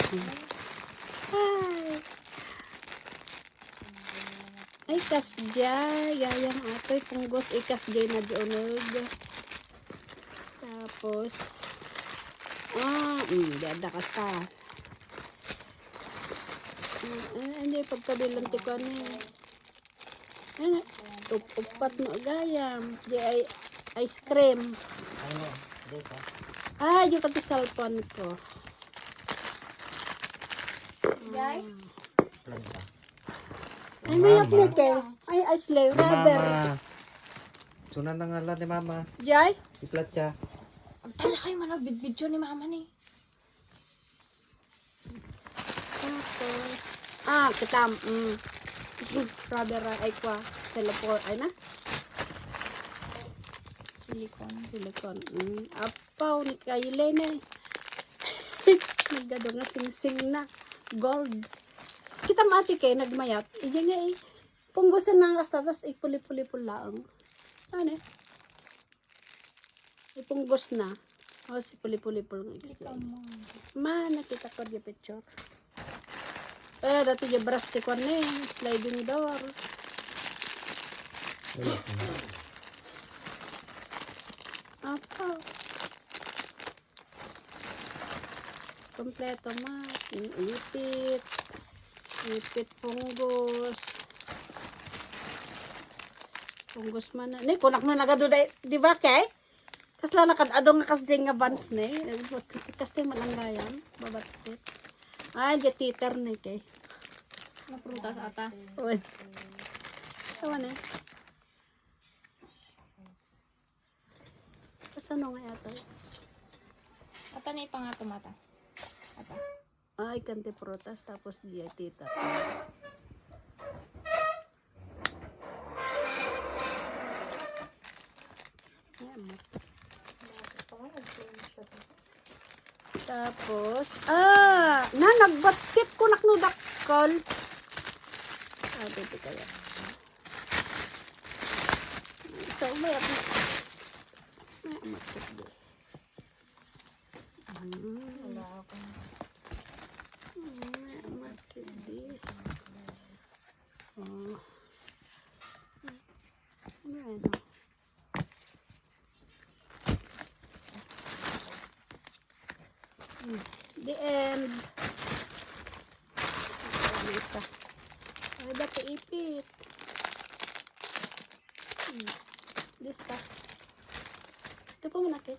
Ay. Ay, kasjay. Gayang atoy. Punggos. Ay, kasjay na dionog. Tapos, dada ka ta. Hindi, pagkabilang ko ano, upat mo gayam. Di ay ice cream. Yung pati cellphone ko. Jay? Ay, may upload kayo. Ay, ice layer. Rubber. Sunan na nga lang ni mama. Jay? Iplat siya. Ang tala kayo manag-video ni mama ni. Tapos, kitam. Rubber ay kwa. Cellphone. Ay na? Silicone. Apaw ni Kayle na eh. Nagado nga sing-sing na. Gold. Kita mati kay nagmayat. Iyan nga eh. Punggusan ng kastatas ipuli-puli lang. Ano eh? Ipunggos na. Si puli-puli lang. Nakita ko di picture. Dati yung braste ko na eh. Sliding door. Apa? Kompleto ipit. Ipit punggos. Punggos man na. Ni, kunak na nagado di ba kay? Kasla nakadadong nga kasjeng nga bans ni. Kasi malanggayan. Babatit. Titer na kay. Naprutas ata. Uy. Sawa na. Kasano nga yata? Ata na ipangato mata. Ata. Kante prutas tapos dia tita. Tapos, nagbasket ko naknudakal. Dito kaya. So, may ako. May amakit din. Wala ako. May amakit din. Ano? The end. Isa. Ay, dati ipit. This stuff. Ito po manakit.